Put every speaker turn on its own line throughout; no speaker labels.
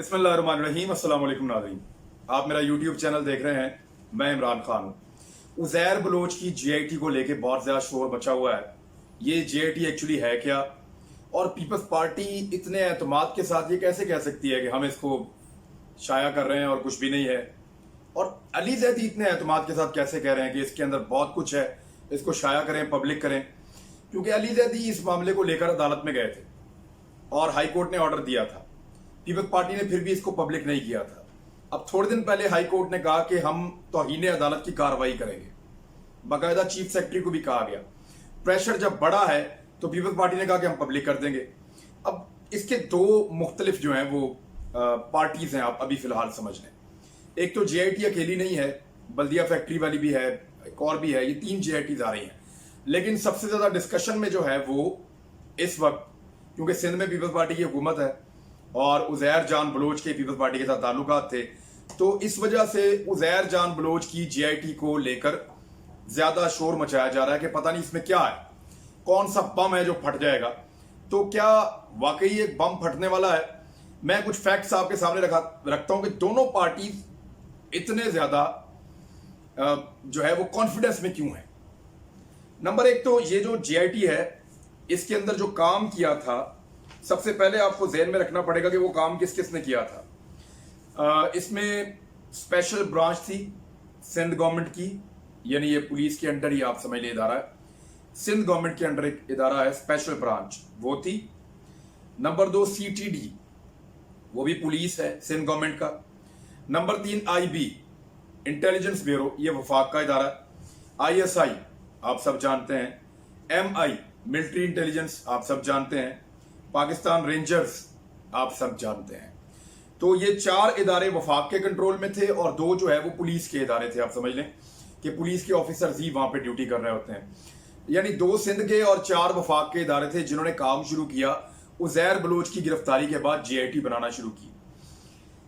बिस्मिल्लाहिर्रहमानिर्रहीम। अस्सलाम वालेकुम नाज़रीन, आप मेरा यूट्यूब चैनल देख रहे हैं। मैं इमरान खान हूँ। उज़ैर बलोच की जीआईटी को लेके बहुत ज़्यादा शोर मचा हुआ है। ये जीआईटी एक्चुअली है क्या, और पीपल्स पार्टी इतने एतमाद के साथ ये कैसे कह सकती है कि हम इसको शाया कर रहे हैं और कुछ भी नहीं है। और अली ज़ैदी इतने एतमाद के साथ कैसे कह रहे हैं कि इसके अंदर बहुत कुछ है, इसको शाया करें, पब्लिक करें। क्योंकि अली ज़ैदी इस मामले को लेकर अदालत में गए थे और हाई कोर्ट ने ऑर्डर दिया था। पीपल्स पार्टी ने फिर भी इसको पब्लिक नहीं किया था। अब थोड़े दिन पहले हाई कोर्ट ने कहा कि हम तौहीन अदालत की कार्रवाई करेंगे। बाकायदा चीफ सेक्रेटरी को भी कहा गया। प्रेशर जब बड़ा है तो पीपल्स पार्टी ने कहा कि हम पब्लिक कर देंगे। अब इसके दो मुख्तलिफ जो हैं वो पार्टीज हैं, आप अभी फिलहाल समझ लें। एक तो जीआईटी अकेली नहीं है, बल्दिया फैक्ट्री वाली भी है, एक और भी है। ये 3 जीआईटीज आ रही हैं। लेकिन सबसे ज्यादा डिस्कशन में जो है वो इस वक्त, क्योंकि सिंध में पीपल्स पार्टी की हुकूमत है और उज़ैर जान बलोच के पीपल्स पार्टी के साथ ताल्लुकात थे, तो इस वजह से उज़ैर जान बलोच की जीआईटी को लेकर ज्यादा शोर मचाया जा रहा है कि पता नहीं इसमें क्या है, कौन सा बम है जो फट जाएगा। तो क्या वाकई एक बम फटने वाला है? मैं कुछ फैक्ट्स आपके सामने रखता हूं कि दोनों पार्टी इतने ज्यादा जो है वो कॉन्फिडेंस में क्यों है। नंबर 1 तो ये जो जीआईटी है, इसके अंदर जो काम किया था, सबसे पहले आपको ज़हन में रखना पड़ेगा कि वो काम किस किस ने किया था। इसमें स्पेशल ब्रांच थी सिंध गवर्नमेंट की, यानी ये पुलिस के अंडर ही आप समझ लें इदारा है। सिंध गवर्नमेंट के अंडर एक इदारा है स्पेशल ब्रांच, वो थी। नंबर 2 सीटीडी, वो भी पुलिस है सिंध गवर्नमेंट का। नंबर 3 आईबी, इंटेलिजेंस ब्यूरो, ये वफाक का इदारा है। आईएसआई आप सब जानते हैं। एमआई मिलिट्री इंटेलिजेंस आप सब जानते हैं। पाकिस्तान रेंजर्स आप सब जानते हैं। तो ये 4 इदारे वफाक के कंट्रोल में थे और 2 जो है वो पुलिस के इदारे थे। आप समझ लें कि पुलिस के ऑफिसर्स ही वहां पे ड्यूटी कर रहे होते हैं। यानी 2 सिंध के और 4 वफाक के इदारे थे जिन्होंने काम शुरू किया उज़ैर बलोच की गिरफ्तारी के बाद जीआईटी बनाना शुरू की।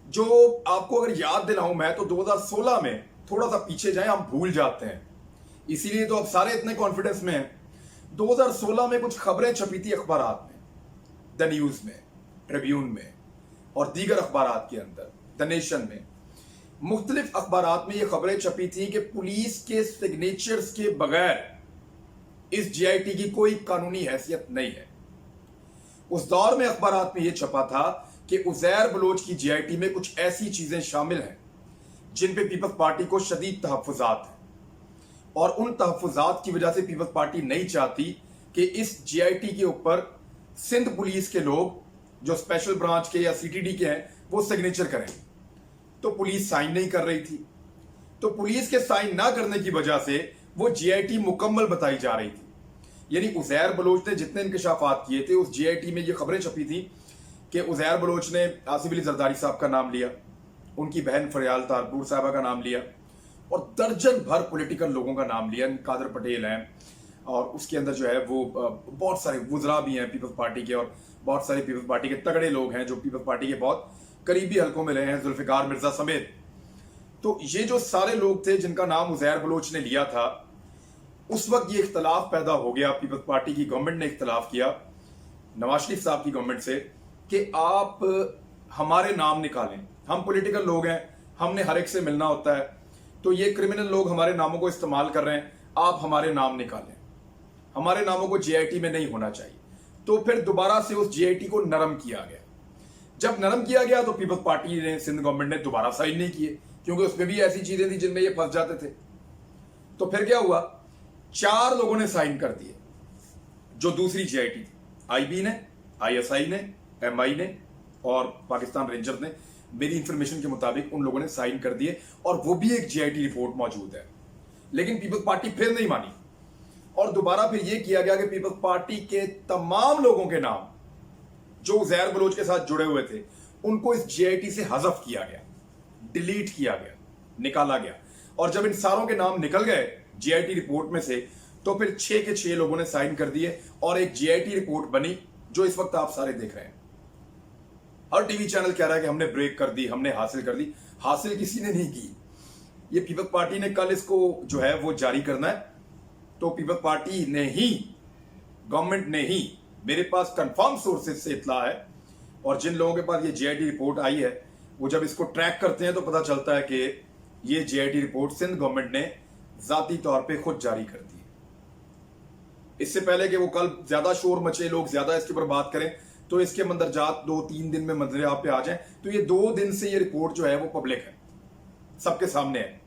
जो आपको अगर याद दिलाऊं मैं, तो 2016 में, थोड़ा सा पीछे जाए, हम भूल जाते हैं, इसीलिए तो अब सारे इतने कॉन्फिडेंस में हैं। 2016 में कुछ खबरें छपी थी अखबारात में, द न्यूज में, ट्रिब्यून में और दीगर अखबारात के अंदर, द नेशन में, मुख्तलिफ अखबारात में ये खबरें छपी थी कि पुलिस के सिग्नेचर्स के बगैर इस जीआईटी की कोई कानूनी हैसियत नहीं है। उस दौर में अखबारात में यह छपा था कि उज़ैर बलोच की जीआईटी में कुछ ऐसी चीजें शामिल हैं जिन पे पीपल्स पार्टी को शदीद तहफ्फुज़ात हैं, और उन तहफ्फुज़ात की वजह से पीपल्स पार्टी नहीं चाहती कि इस जीआईटी के ऊपर सिंध पुलिस के लोग जो स्पेशल ब्रांच के या सीटीडी के हैं वो सिग्नेचर करें। तो पुलिस साइन नहीं कर रही थी। तो पुलिस के साइन ना करने की वजह से वो जीआईटी मुकम्मल बताई जा रही थी। यानी उज़ैर बलोच ने जितने इंकशाफात किए थे, उस जीआईटी में ये खबरें छपी थी कि उज़ैर बलोच ने आसिफ अली जरदारी साहब का नाम लिया, उनकी बहन फरियाल तारपुर साहबा का नाम लिया और दर्जन भर पॉलिटिकल लोगों का नाम लिया। कादर पटेल हैं और उसके अंदर जो है वो बहुत सारे वुज़रा भी हैं पीपल्स पार्टी के, और बहुत सारे पीपल्स पार्टी के तगड़े लोग हैं जो पीपल्स पार्टी के बहुत करीबी हलकों में रहे हैं, जुल्फ़िकार मिर्जा समेत। तो ये जो सारे लोग थे जिनका नाम उज़ैर बलोच ने लिया था, उस वक्त ये इख्तलाफ पैदा हो गया। पीपल्स पार्टी की गवर्नमेंट ने इख्तलाफ किया नवाज शरीफ साहब की गवर्नमेंट से कि आप हमारे नाम निकालें, हम पॉलिटिकल लोग हैं, हमने हर एक से मिलना होता है, तो ये क्रिमिनल लोग हमारे नामों को इस्तेमाल कर रहे हैं, आप हमारे नाम निकालें, हमारे नामों को जीआईटी में नहीं होना चाहिए। तो फिर दोबारा से उस जीआईटी को नरम किया गया। जब नरम किया गया तो पीपल्स पार्टी ने, सिंध गवर्नमेंट ने दोबारा साइन नहीं किए, क्योंकि उसमें भी ऐसी चीजें थी जिनमें ये फंस जाते थे। तो फिर क्या हुआ, 4 लोगों ने साइन कर दिए जो दूसरी जीआईटी थी, आईबी ने, आईएसआई ने, एमआई ने और पाकिस्तान रेंजर्स ने। मेरी इंफॉर्मेशन के मुताबिक उन लोगों ने साइन कर दिए और वो भी एक जीआईटी रिपोर्ट मौजूद है। लेकिन पीपल्स पार्टी फिर नहीं मानी और दोबारा फिर यह किया गया कि पीपल्स पार्टी के तमाम लोगों के नाम जो उज़ैर बलोच के साथ जुड़े हुए थे उनको इस जीआईटी से हज़फ किया गया, डिलीट किया गया, निकाला गया। और जब इन सारों के नाम निकल गए जीआईटी रिपोर्ट में से, तो फिर 6 के 6 लोगों ने साइन कर दिए और एक जीआईटी रिपोर्ट बनी जो इस वक्त आप सारे देख रहे हैं। हर टीवी चैनल कह रहा है कि हमने ब्रेक कर दी, हमने हासिल कर दी। हासिल किसी ने नहीं की, ये पीपल्स पार्टी ने कल इसको जो है वो जारी करना है। तो पीपल्स पार्टी ने ही, गवर्नमेंट ने ही, मेरे पास कंफर्म सोर्सेज से इतला है और जिन लोगों के पास ये जीआईटी रिपोर्ट आई है वो जब इसको ट्रैक करते हैं तो पता चलता है कि ये जेआईटी रिपोर्ट सिंध गवर्नमेंट ने जाती तौर पे खुद जारी कर दी है। इससे पहले कि वो कल ज्यादा शोर मचे, लोग ज्यादा इसके ऊपर बात करें, तो इसके मंदरजात 2-3 दिन में मंजर आप पे आ जाएं, तो ये 2 दिन से ये रिपोर्ट जो है वो पब्लिक है, सबके सामने है।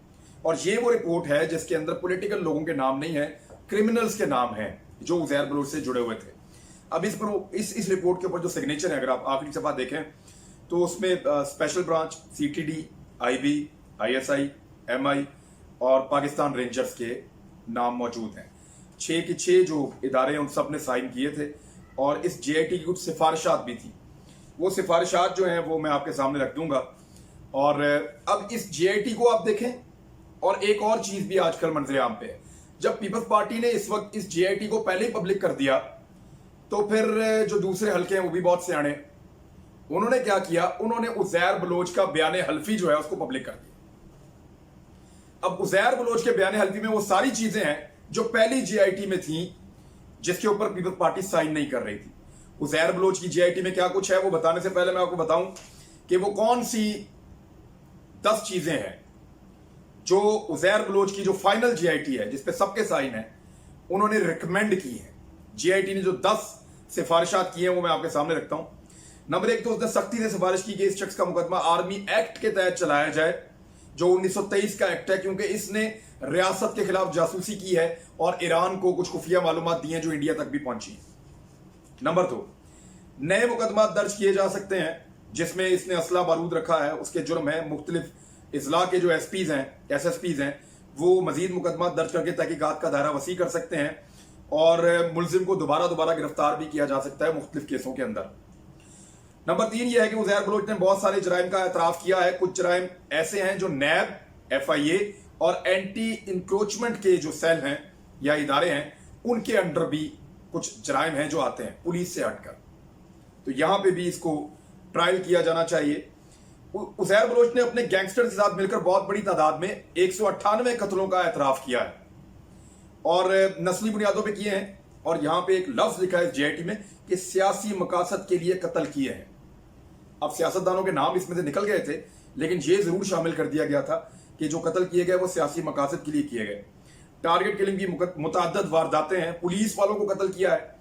और ये वो रिपोर्ट है जिसके अंदर पॉलिटिकल लोगों के नाम नहीं है, क्रिमिनल्स के नाम हैं जो उज़ैर बलोच से जुड़े हुए थे। अब इस रिपोर्ट के ऊपर जो सिग्नेचर है, अगर आप आखिरी सफा देखें तो उसमें special branch, CTD, IB, ISI, MI और पाकिस्तान रेंजर्स के नाम मौजूद हैं। 6 के 6 जो इदारे हैं उन सब ने साइन किए थे और इस जेआईटी की कुछ सिफारिशात भी थी। वो सिफारिशात जो हैं वो मैं आपके सामने रख दूंगा। और अब इस जेआईटी को आप देखें, और एक और चीज भी आजकल मंजर आम पे है। जब पीपल्स पार्टी ने इस वक्त इस जेआईटी को पहले ही पब्लिक कर दिया, तो फिर जो दूसरे हल्के हैं वो भी बहुत सियाणे, उन्होंने क्या किया, उन्होंने उज़ैर बलोच का बयान हल्फी जो है उसको पब्लिक कर दिया। अब उज़ैर बलोच के बयान हल्फी में वो सारी चीजें हैं जो पहली जेआईटी में थी, जिसके ऊपर पीपल्स पार्टी साइन नहीं कर रही थी। उज़ैर बलोच की जेआईटी में क्या कुछ है वो बताने से पहले मैं आपको बताऊं कि वो कौन सी 10 चीजें हैं जो उज़ैर बलोच की जो फाइनल जेआईटी है जिसपे सबके साइन है, उन्होंने रिकमेंड की है। जेआईटी ने जो 10 सिफारिशात की हैं वो मैं आपके सामने रखता हूं। नंबर 1 तो उसने सख्ती से सिफारिश की कि इस शख्स का मुकदमा आर्मी एक्ट के तहत चलाया जाए, जो 1923 का एक्ट है, क्योंकि इसने रियासत के खिलाफ जासूसी की है और ईरान को कुछ खुफिया मालूमात दी हैं जो इंडिया तक भी पहुंची। नंबर 2, नए मुकदमा दर्ज किए जा सकते हैं जिसमें इसने असला बारूद रखा है, उसके जुर्म है। मुख्तलिफ इजला के जो एसपीज हैं, एसएसपीज हैं, वो मजीद मुकदमा दर्ज करके तहकीकात का दायरा वसी कर सकते हैं और मुलजिम को दोबारा गिरफ्तार भी किया जा सकता है मुख्तलिफ केसों के अंदर। नंबर 3 यह है कि उज़ैर बलोच ने बहुत सारे जराइम का एतराफ किया है। कुछ जराइम ऐसे हैं जो नैब, एफआईए और एंटी इंक्रोचमेंट के जो सेल हैं या इदारे हैं, उनके अंडर भी कुछ जराइम हैं जो आते हैं पुलिस से हटकर। तो यहां पे भी इसको ट्रायल किया जाना चाहिए। उज़ैर बलोच ने अपने गैंगस्टर के साथ मिलकर बहुत बड़ी तादाद में 198 कत्लों का एतराफ किया है और नस्ली बुनियादों पे किए हैं। और यहां पे एक लफ्ज लिखा है जेआईटी में कि सियासी मकासद के लिए कत्ल किए हैं। अब सियासतदानों के नाम इसमें से निकल गए थे, लेकिन ये जरूर शामिल कर दिया गया था कि जो कत्ल किए गए वो सियासी मकासद के लिए किए गए। टारगेट किलिंग की मुतअद्दिद वारदातें हैं। पुलिस वालों को कत्ल किया है,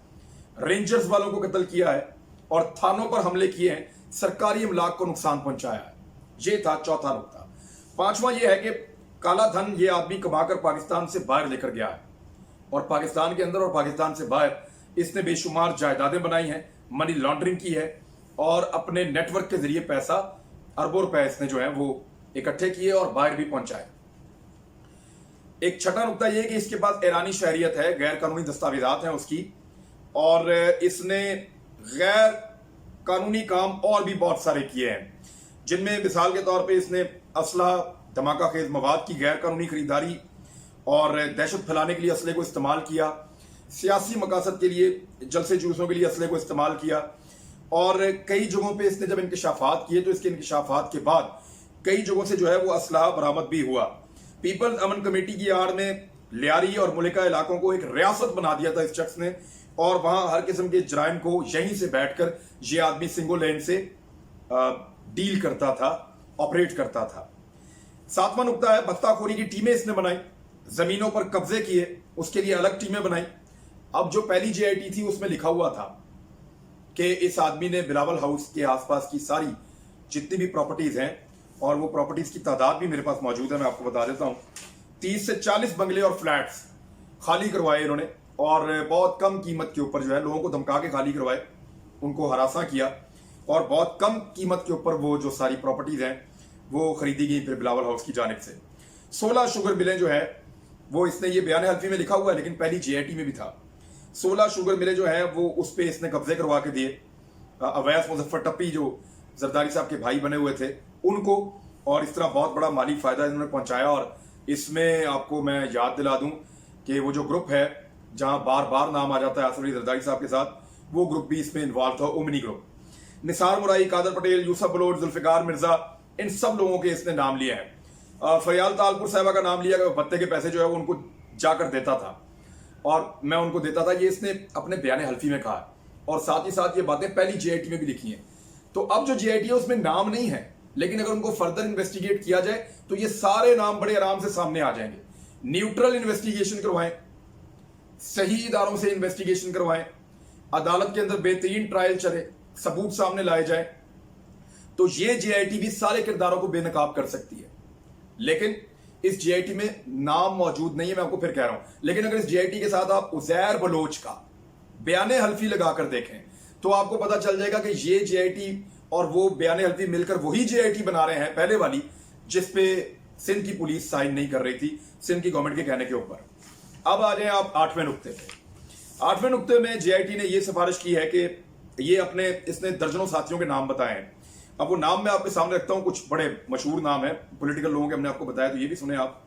रेंजर्स वालों को कत्ल किया है और थानों पर हमले किए हैं, सरकारी इमलाक को नुकसान पहुंचाया है। ये था चौथा नुकता। 5वां यह है कि काला धन ये आदमी कमाकर पाकिस्तान से बाहर लेकर गया है और पाकिस्तान के अंदर और पाकिस्तान से बाहर इसने बेशुमार जायदादें बनाई हैं, मनी लॉन्ड्रिंग की है और अपने नेटवर्क के जरिए पैसा, अरबों रुपए इसने जो है वो इकट्ठे किए और बाहर भी पहुंचाए। एक छठा नुकता यह कि इसके पास ईरानी शहरियत है, गैर कानूनी दस्तावेजात हैं उसकी, और इसने गैर कानूनी काम और भी बहुत सारे किए हैं, जिनमें मिसाल के तौर पे इसने असलहा, धमाका खेज मवाद की गैर कानूनी खरीदारी और दहशत फैलाने के लिए असले को इस्तेमाल किया, सियासी मकासद के लिए, जलसे जुलूसों के लिए असले को इस्तेमाल किया। और कई जगहों पे इसने जब इंकशाफात किए तो इसके इंकशाफात के बाद कई जगहों से जो है वो असलहा बरामद भी हुआ। पीपल्स अमन कमेटी की आड़ में लियारी और मुलिका इलाकों को एक रियासत बना दिया था इस शख्स ने, और वहां हर किस्म के जराइम को यहीं से बैठकर ये आदमी सिंगल लैंड से डील करता था, ऑपरेट करता था। 7वां नुकता है बख्ताखोरी की टीमें इसने बनाई, जमीनों पर कब्जे किए, उसके लिए अलग टीमें बनाई। अब जो पहली जेआईटी थी उसमें लिखा हुआ था कि इस आदमी ने बिलावल हाउस के आसपास की सारी जितनी भी प्रॉपर्टीज हैं, और वो प्रॉपर्टीज की तादाद भी मेरे पास मौजूद है, मैं आपको बता देता हूं, 30 से 40 बंगले और फ्लैट्स खाली करवाए इन्होंने और बहुत कम कीमत के ऊपर जो है लोगों को धमका के खाली करवाए, उनको हरासा किया और बहुत कम कीमत के ऊपर वो जो सारी प्रॉपर्टीज हैं वो खरीदी गई फिर बिलावल हाउस की जानिब से। 16 शुगर मिलें जो है वो इसने, ये बयान हल्फी में लिखा हुआ है लेकिन पहली जेआईटी में भी था। 16 शुगर मिलें जो है वो उस पर इसने कब्जे करवा के दिए। अवैस मुजफ्फर टप्पी जो जरदारी साहब के भाई बने हुए थे उनको, और इस तरह बहुत बड़ा माली फायदा इन्होंने पहुंचाया। और इसमें आपको मैं याद दिला दूं कि वो जो ग्रुप है जहां बार बार नाम आ जाता है आसिफ अली जरदारी साहब के साथ, वो ग्रुप भी इसमें इन्वॉल्व था, ओमनी ग्रुप। निसार मुराई, कादर पटेल, यूसुफ बलोच, जुल्फिकार मिर्जा, इन सब लोगों के इसने नाम लिए हैं। फरियाल तालपुर साहबा का नाम लिया, भत्ते के पैसे जो है वो उनको जाकर देता था और मैं उनको देता था, ये इसने अपने बयान हल्फी में कहा, और साथ ही साथ ये बातें पहली जेआईटी में भी लिखी हैं। तो अब जो जेआईटी है उसमें नाम नहीं है, लेकिन अगर उनको फर्दर इन्वेस्टिगेट किया जाए तो ये सारे नाम बड़े आराम से सामने आ जाएंगे। न्यूट्रल इन्वेस्टिगेशन करवाएं, सही इदारों से इन्वेस्टिगेशन करवाएं, अदालत के अंदर बेहतरीन ट्रायल चले, सबूत सामने लाए जाए, तो ये जेआईटी भी सारे किरदारों को बेनकाब कर सकती है। लेकिन इस जेआईटी में नाम मौजूद नहीं है, मैं आपको फिर कह रहा हूं। लेकिन अगर इस जेआईटी के साथ आप उजैर बलोच का बयान हल्फी लगाकर देखें तो आपको पता चल जाएगा कि ये जेआईटी और वो बयान हल्फी मिलकर वही जेआईटी बना रहे हैं, पहले वाली, जिसपे सिंध की पुलिस साइन नहीं कर रही थी सिंध की गवर्नमेंट के कहने के ऊपर। अब आ जाए आप 8वें नुक्ते पे। 8वें नुक्ते में जेआईटी ने यह सिफारिश की है कि इसने दर्जनों साथियों के नाम बताए हैं। अब वो नाम मैं आपके सामने रखता हूं, कुछ बड़े मशहूर नाम है पॉलिटिकल लोगों के, हमने आपको बताया, तो ये भी सुने आप।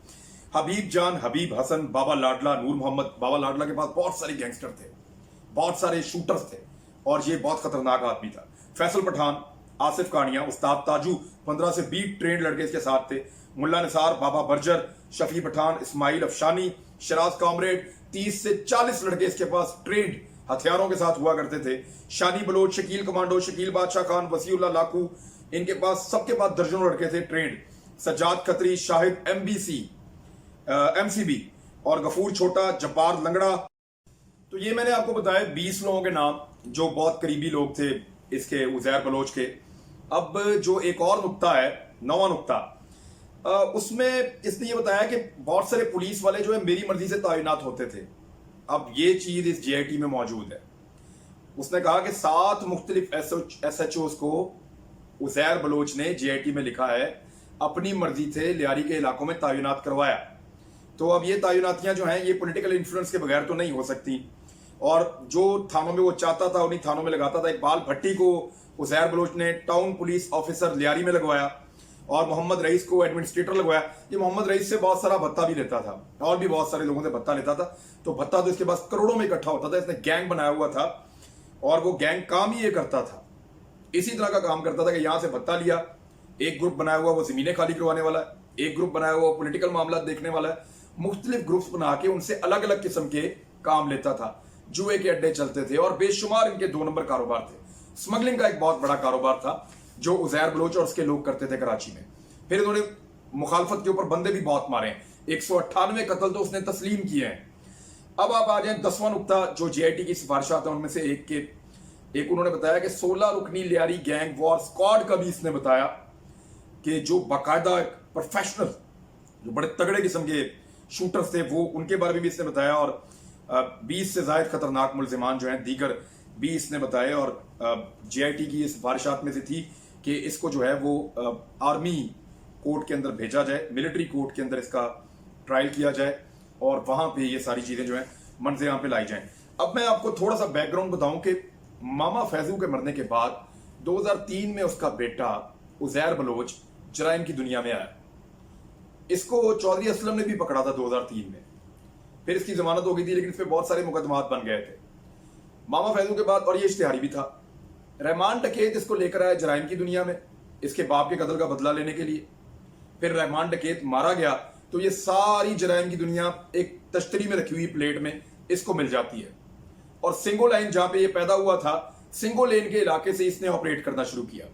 हबीब जान, हबीब हसन, बाबा लाडला, नूर मोहम्मद। बाबा लाडला के पास बहुत सारे गैंगस्टर थे, बहुत सारे शूटर्स थे और ये बहुत खतरनाक आदमी था। फैसल पठान, आसिफ कानिया, उस्ताद ताजू, 15 से 20 ट्रेंड लड़के इसके साथ थे। मुल्ला निसार, बाबा बर्जर, शफी पठान, इस्माइल अफशानी, शराज कामरेड, 30 से 40 लड़के इसके पास ट्रेंड हथियारों के साथ हुआ करते थे। शानी बलोच, शकील कमांडो, शकील बादशाह खान, वसीउल्लाह लाखू, इनके पास, सबके पास दर्जनों लड़के थे ट्रेंड। सज्जाद खत्री, शाहिद एमसीबी और गफूर छोटा, जब्बार लंगड़ा। तो ये मैंने आपको बताया 20 लोगों के नाम जो बहुत करीबी लोग थे इसके, उजैर बलोच के। अब जो एक और नुक्ता है, 9वां नुक्ता, उसमें इसने ये बताया कि बहुत सारे पुलिस वाले जो है मेरी मर्जी से तैनात होते थे। अब ये चीज इस जेआईटी में मौजूद है। उसने कहा कि 7 मुख्तलिफ SHOs को उजैर बलोच ने जेआईटी में लिखा है, अपनी मर्जी से लियारी के इलाकों में तैनात करवाया। तो अब ये तैनातियां जो हैं ये पॉलिटिकल इन्फ्लुएंस के बगैर तो नहीं हो सकती, और जो थानों में वो चाहता था उन्हीं थानों में लगाता था। इकबाल भट्टी को उजैर बलोच ने टाउन पुलिस ऑफिसर लियारी में लगवाया और मोहम्मद रईस को एडमिनिस्ट्रेटर लगवाया। ये मोहम्मद रईस से बहुत सारा भत्ता भी लेता था और भी बहुत सारे लोगों से भत्ता लेता था, तो भत्ता तो इसके पास करोड़ों में इकट्ठा होता था। इसने गैंग बनाया हुआ था और वो गैंग काम ही ये करता था, इसी तरह का काम करता था कि यहां से भत्ता लिया, एक ग्रुप बनाया हुआ वो जमीनें खाली करवाने वाला है, एक ग्रुप बनाया हुआ पॉलिटिकल मामला देखने वाला है, मुख्तलिफ ग्रुप्स बना के उनसे अलग अलग किस्म के काम लेता था। जुए के अड्डे चलते थे और बेशुमार इनके 2 नंबर कारोबार थे। स्मगलिंग का एक बहुत बड़ा कारोबार था जो उजैर बलोच और उसके लोग करते थे कराची में। फिर इन्होंने मुखालफत के ऊपर बंदे भी बहुत मारे हैं, 198 कत्ल तो उसने तस्लीम किए हैं। अब आप आ जाए 10वां नुक्ता जो जेआईटी की सिफारिशात है उनमें से एक उन्होंने बताया कि 16 रुकनी लियारी गैंग वॉर स्क्वाड का भी इसने बताया कि जो बाकायदा प्रोफेशनल, जो बड़े तगड़े किस्म के शूटर्स थे, वो उनके बारे में भी इसने बताया। और 20 से ज्यादा खतरनाक मुलजिमान जो हैं दीगर भी इसने बताए। और जेआईटी की सिफारिशात में से थी कि इसको जो है वो आर्मी कोर्ट के अंदर भेजा जाए, मिलिट्री कोर्ट के अंदर इसका ट्रायल किया जाए और वहां पे ये सारी चीजें जो है मंजर आम पे लाई जाएं। अब मैं आपको थोड़ा सा बैकग्राउंड बताऊं कि मामा फैजू के मरने के बाद 2003 में उसका बेटा उजैर बलोच जराइम की दुनिया में आया। इसको चौधरी असलम ने भी पकड़ा था 2003 में, फिर इसकी जमानत हो गई थी, लेकिन इस पर बहुत सारे मुकदमात बन गए थे मामा फैजू के बाद। और ये इश्तिहारी भी था। रहमान डकैत इसको लेकर आया जराइम की दुनिया में इसके बाप के कत्ल का बदला लेने के लिए। फिर रहमान डकैत मारा गया तो ये सारी जराइम की दुनिया एक तश्तरी में रखी हुई प्लेट में इसको मिल जाती है। और सिंगो लाइन जहां पे ये पैदा हुआ था, सिंगो लेन के इलाके से इसने ऑपरेट करना शुरू किया।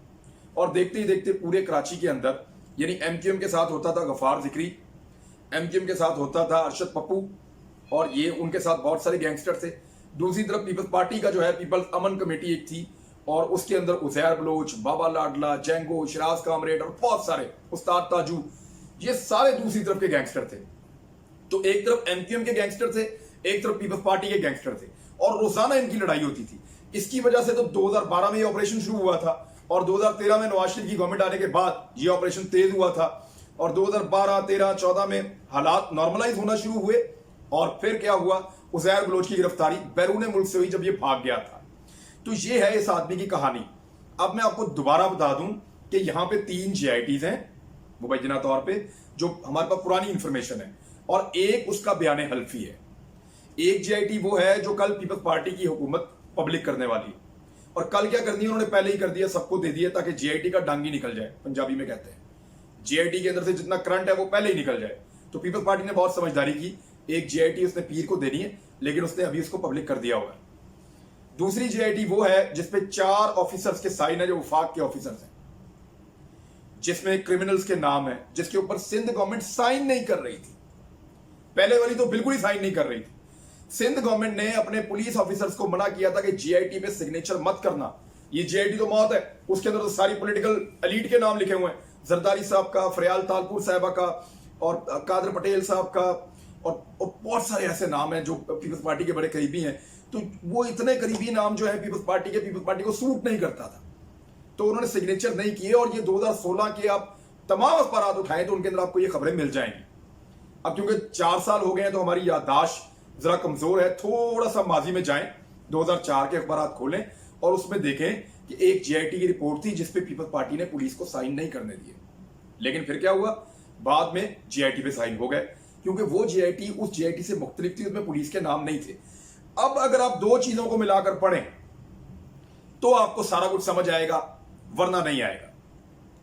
और देखते ही देखते पूरे कराची के अंदर, यानी एमक्यूएम के साथ होता था गफार जिक्री, एमक्यूएम के साथ होता था अरशद पप्पू, और ये उनके साथ बहुत सारे गैंगस्टर थे। दूसरी तरफ पीपल्स पार्टी का जो है पीपल्स अमन कमेटी एक थी, और उसके अंदर उजैर बलोच, बाबा लाडला, जैंगो, शराज कामरेड और बहुत सारे, उस्ताद ताजू, ये सारे दूसरी तरफ के गैंगस्टर थे। तो एक तरफ एमक्यूएम के गैंगस्टर थे, एक तरफ पीपल्स पार्टी के गैंगस्टर थे, और रोजाना इनकी लड़ाई होती थी। इसकी वजह से तो 2012 में ये ऑपरेशन शुरू हुआ था, और 2013 में नवाज शरीफ की गवर्नमेंट आने के बाद ये ऑपरेशन तेज हुआ था, और 2012, 13, 14 में हालात नॉर्मलाइज होना शुरू हुए। और फिर क्या हुआ, उजैर बलोच की गिरफ्तारी बैरून मुल्क से हुई जब ये भाग गया था। तो ये है इस आदमी की कहानी। अब मैं आपको दोबारा बता दूं कि यहां पे 3 जेआईटीज हैं मुबैना तौर पे, जो हमारे पास पुरानी इंफॉर्मेशन है, और एक उसका बयान हल्फी है। एक जेआईटी वो है जो कल पीपल्स पार्टी की हुकूमत पब्लिक करने वाली, और कल क्या कर दिया उन्होंने, पहले ही कर दिया, सबको दे दिया ताकि जेआईटी का डांगी निकल जाए, पंजाबी में कहते हैं। जेआईटी के अंदर से जितना करंट है वो पहले ही निकल जाए। तो पीपल्स पार्टी ने बहुत समझदारी की, एक जेआईटी उसने पीर को देनी है, लेकिन उसने अभी उसको पब्लिक कर दिया हुआ है। दूसरी जेआईटी वो है जिसपे 4 ऑफिसर्स के साइन है जो वफाक के ऑफिसर्स हैं। जिसमें क्रिमिनल्स के नाम है, जिसके ऊपर सिंध गवर्नमेंट साइन नहीं कर रही थी। पहले वाली तो बिल्कुल ही साइन नहीं कर रही थी। सिंध गवर्नमेंट ने अपने पुलिस ऑफिसर्स को मना किया था कि जीआईटी पे सिग्नेचर मत करना, ये जीआईटी तो मौत है, उसके अंदर तो सारी पॉलिटिकल एलीट के नाम लिखे हुए हैं, जरदारी साहब का, फरियाल तालपुर साहबा का और कादर पटेल साहब का, और बहुत सारे ऐसे नाम हैं जो पीपल्स पार्टी के बड़े करीबी हैं। तो वो इतने करीबी नाम जो है पीपल्स पार्टी को सूट नहीं करता था, तो उन्होंने सिग्नेचर नहीं किए। और ये 2016 के आप तमाम अखबारात उठाएं तो उनके अंदर आपको ये खबरें मिल जाएंगी। अब क्योंकि 4 साल हो गए हैं तो हमारी याददाश्त जरा कमजोर है, थोड़ा सा माजी में जाएं, 2004 के अखबारात खोलें और उसमें देखें कि एक जीआईटी की रिपोर्ट थी जिसपे पीपल्स पार्टी ने पुलिस को साइन नहीं करने दिए। लेकिन फिर क्या हुआ, बाद में जीआईटी पे साइन हो गए, क्योंकि वो जीआईटी उस जीआईटी से मुख्तलिफ थी, उसमें पुलिस के नाम नहीं थे। अब अगर आप दो चीजों को मिलाकर पढ़ें तो आपको सारा कुछ समझ आएगा, वरना नहीं आएगा।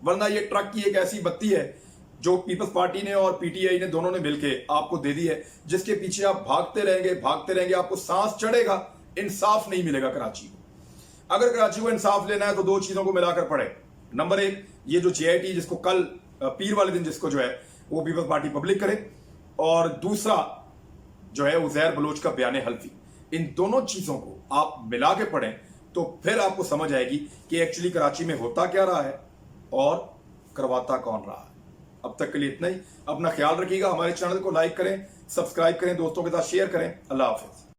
वरना ये ट्रक की एक ऐसी बत्ती है जो पीपल्स पार्टी ने और पीटीआई ने दोनों ने मिलकर आपको दे दी है, जिसके पीछे आप भागते रहेंगे, आपको सांस चढ़ेगा, इंसाफ नहीं मिलेगा कराची को। अगर कराची को इंसाफ लेना है तो दो चीजों को मिलाकर पढ़े। नंबर एक, ये जो जीआईटी जिसको कल पीर वाले दिन जिसको जो है वो पीपल्स पार्टी पब्लिक करे, और दूसरा जो है उजैर बलोच का बयान हल्फी। इन दोनों चीजों को आप मिला के पढ़ें तो फिर आपको समझ आएगी कि एक्चुअली कराची में होता क्या रहा है और करवाता कौन रहा है। अब तक के लिए इतना ही। अपना ख्याल रखिएगा, हमारे चैनल को लाइक करें, सब्सक्राइब करें, दोस्तों के साथ शेयर करें। अल्लाह हाफिज।